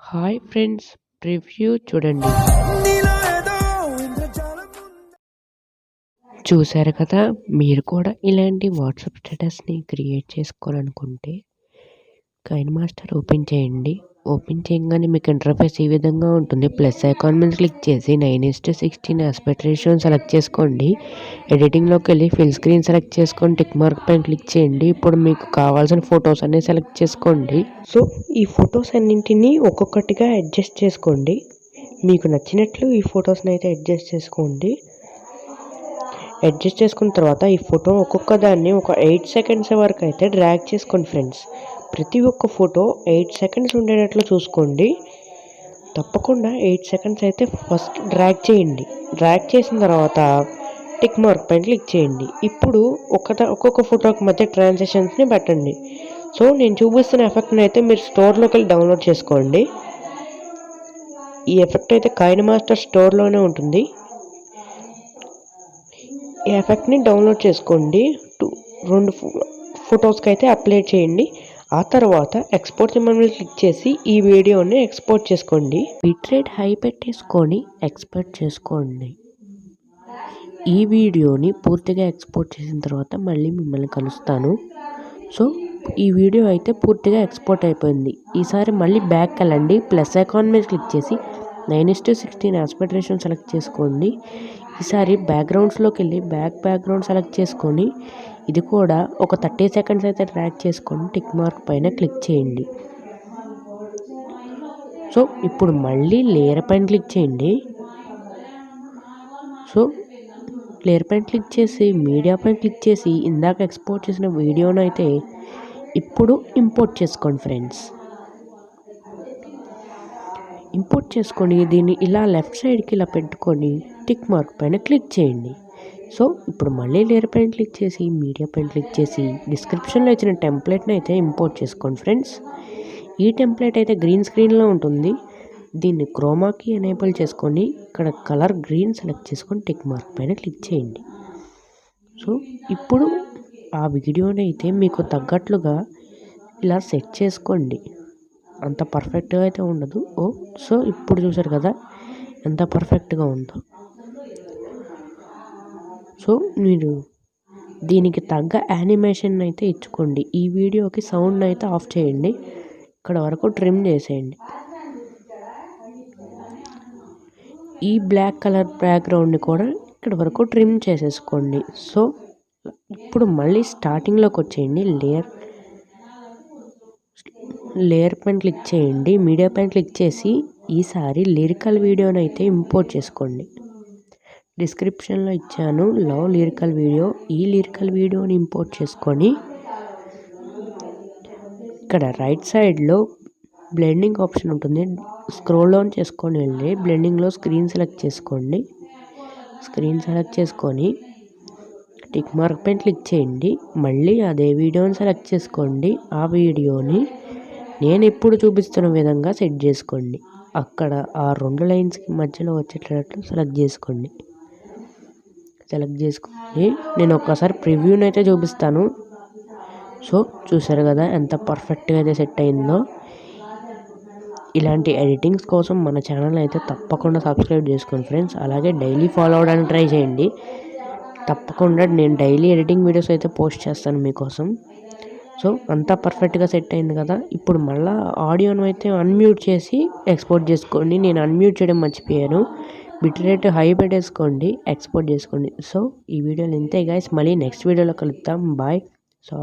Hi friends, preview చూడండి. చూశారు కదా, మీరు కూడా ఇలాంటి వాట్సాప్ స్టేటస్ని క్రియేట్ చేసుకోవాలనుకుంటే కైన్మాస్టర్ ఓపెన్ చేయండి. ఓపెన్ చేయగానే మీకు ఇంటర్ఫేస్ ఈ విధంగా ఉంటుంది. ప్లస్ ఐకాన్ మీద క్లిక్ చేసి 9:16 ఆస్పెక్ట్ రేషియో సెలెక్ట్ చేసుకోండి. ఎడిటింగ్లోకి వెళ్ళి ఫిల్ స్క్రీన్ సెలెక్ట్ చేసుకొని టిక్ మార్క్ పైన క్లిక్ చేయండి. ఇప్పుడు మీకు కావాల్సిన ఫొటోస్ అన్ని సెలెక్ట్ చేసుకోండి. సో ఈ ఫొటోస్ అన్నింటినీ ఒక్కొక్కటిగా అడ్జస్ట్ చేసుకోండి. మీకు నచ్చినట్లు ఈ ఫొటోస్ని అయితే అడ్జస్ట్ చేసుకోండి. అడ్జస్ట్ చేసుకున్న తర్వాత ఈ ఫోటో ఒక్కొక్క దాన్ని ఒక 8 సెకండ్స్ వరకు అయితే డ్రాగ్ చేసుకోండి ఫ్రెండ్స్. ప్రతి ఒక్క ఫోటో 8 సెకండ్స్ ఉండేటట్లు చూసుకోండి. తప్పకుండా 8 సెకండ్స్ అయితే ఫస్ట్ డ్రాగ్ చేయండి. డ్రాగ్ చేసిన తర్వాత టిక్ మార్క్ పైన క్లిక్ చేయండి. ఇప్పుడు ఒక్కొక్క ఫోటోకి మధ్య ట్రాన్సాక్షన్స్ని పెట్టండి. సో నేను చూపిస్తున్న ఎఫెక్ట్ని అయితే మీరు స్టోర్లోకి వెళ్ళి డౌన్లోడ్ చేసుకోండి. ఈ ఎఫెక్ట్ అయితే కైన్మాస్టర్ స్టోర్లోనే ఉంటుంది. ఈ ఎఫెక్ట్ని డౌన్లోడ్ చేసుకోండి. 2 ఫొటోస్కి అయితే అప్లై చేయండి. ఆ తర్వాత ఎక్స్పోర్ట్ సింబల్ మీద క్లిక్ చేసి ఈ వీడియోని ఎక్స్పోర్ట్ చేసుకోండి. బిట్రేట్ హై పెట్టేసుకొని ఎక్స్పోర్ట్ చేసుకోండి. ఈ వీడియోని పూర్తిగా ఎక్స్పోర్ట్ చేసిన తర్వాత మళ్ళీ మిమ్మల్ని కలుస్తాను. సో ఈ వీడియో అయితే పూర్తిగా ఎక్స్పోర్ట్ అయిపోయింది. ఈసారి మళ్ళీ బ్యాక్ వెళ్ళండి. ప్లస్ ఐకాన్ మీద క్లిక్ చేసి 9:16 ఆస్పెక్ట్ రేషియో సెలెక్ట్ చేసుకోండి. ఈసారి బ్యాక్గ్రౌండ్స్లోకి వెళ్ళి బ్యాక్గ్రౌండ్ సెలెక్ట్ చేసుకొని ఇది కూడా ఒక 30 సెకండ్స్ అయితే డ్రాగ్ చేసుకొని టిక్ మార్క్ పైన క్లిక్ చేయండి. సో ఇప్పుడు మళ్ళీ లేయర్ పైన క్లిక్ చేయండి. సో లేయర్ పైన క్లిక్ చేసి మీడియా పైన క్లిక్ చేసి ఇందాక ఎక్స్పోర్ట్ చేసిన వీడియోను అయితే ఇప్పుడు ఇంపోర్ట్ చేసుకోండి ఫ్రెండ్స్. ఇంపోర్ట్ చేసుకొని దీన్ని ఇలా లెఫ్ట్ సైడ్కి ఇలా పెట్టుకొని టిక్ మార్క్ పైన క్లిక్ చేయండి. సో ఇప్పుడు మళ్ళీ లేయర్ పైన క్లిక్ చేసి మీడియా పైన క్లిక్ చేసి డిస్క్రిప్షన్లో ఇచ్చిన టెంప్లెట్ని అయితే ఇంపోర్ట్ చేసుకోండి ఫ్రెండ్స్. ఈ టెంప్లెట్ అయితే గ్రీన్ స్క్రీన్లో ఉంటుంది. దీన్ని క్రోమాకి ఎనేబుల్ చేసుకొని ఇక్కడ కలర్ గ్రీన్ సెలెక్ట్ చేసుకొని టిక్ మార్క్ పైన క్లిక్ చేయండి. సో ఇప్పుడు ఆ వీడియోని అయితే మీకు తగ్గట్లుగా ఇలా సెట్ చేసుకోండి. అంత పర్ఫెక్ట్గా అయితే ఉండదు. సో ఇప్పుడు చూసారు కదా ఎంత పర్ఫెక్ట్గా ఉందో. సో మీరు దీనికి తగ్గ యానిమేషన్ అయితే ఇచ్చుకోండి. ఈ వీడియోకి సౌండ్ అయితే ఆఫ్ చేయండి. ఇక్కడ వరకు ట్రిమ్ చేసేయండి. ఈ బ్లాక్ కలర్ బ్యాక్గ్రౌండ్ని కూడా ఇక్కడ వరకు ట్రిమ్ చేసేసుకోండి. సో ఇప్పుడు మళ్ళీ స్టార్టింగ్లోకి వచ్చేయండి. లేయర్ పైన క్లిక్ చేయండి. మీడియా పైన క్లిక్ చేసి ఈసారి లిరికల్ వీడియోని అయితే ఇంపోర్ట్ చేసుకోండి. డిస్క్రిప్షన్లో ఇచ్చాను లవ్ లిరికల్ వీడియో. ఈ లిరికల్ వీడియోని ఇంపోర్ట్ చేసుకొని ఇక్కడ రైట్ సైడ్లో బ్లెండింగ్ ఆప్షన్ ఉంటుంది. స్క్రోల్ డౌన్ చేసుకొని వెళ్ళి బ్లెండింగ్లో స్క్రీన్ సెలెక్ట్ చేసుకోండి. స్క్రీన్ సెలెక్ట్ చేసుకొని టిక్ మార్క్ పైన క్లిక్ చేయండి. మళ్ళీ అదే వీడియోని సెలెక్ట్ చేసుకోండి. ఆ వీడియోని నేను ఇప్పుడు చూపిస్తున్న విధంగా సెట్ చేసుకోండి. అక్కడ ఆ 2 లైన్స్కి మధ్యలో వచ్చేటట్లు సెలెక్ట్ చేసుకోండి. నేను ఒక్కసారి ప్రివ్యూని అయితే చూపిస్తాను. సో చూసారు కదా ఎంత పర్ఫెక్ట్గా అయితే సెట్ అయిందో. ఇలాంటి ఎడిటింగ్స్ కోసం మన ఛానల్ అయితే తప్పకుండా సబ్స్క్రైబ్ చేసుకోండి ఫ్రెండ్స్. అలాగే డైలీ ఫాలో అవ్వడానికి ట్రై చేయండి. తప్పకుండా నేను డైలీ ఎడిటింగ్ వీడియోస్ అయితే పోస్ట్ చేస్తాను మీకోసం. సో అంతా పర్ఫెక్ట్గా సెట్ అయింది కదా. ఇప్పుడు మళ్ళీ ఆడియోను అయితే అన్మ్యూట్ చేసి ఎక్స్పోర్ట్ చేసుకోండి. నేను అన్మ్యూట్ చేయడం మర్చిపోయాను. బిట్రేట్ హై పెట్టేసుకోండి, ఎక్స్పోర్ట్ చేసుకోండి. సో ఈ వీడియోలో ఇంతే గైస్. మళ్ళీ నెక్స్ట్ వీడియోలో కలుద్దాం. బాయ్. సో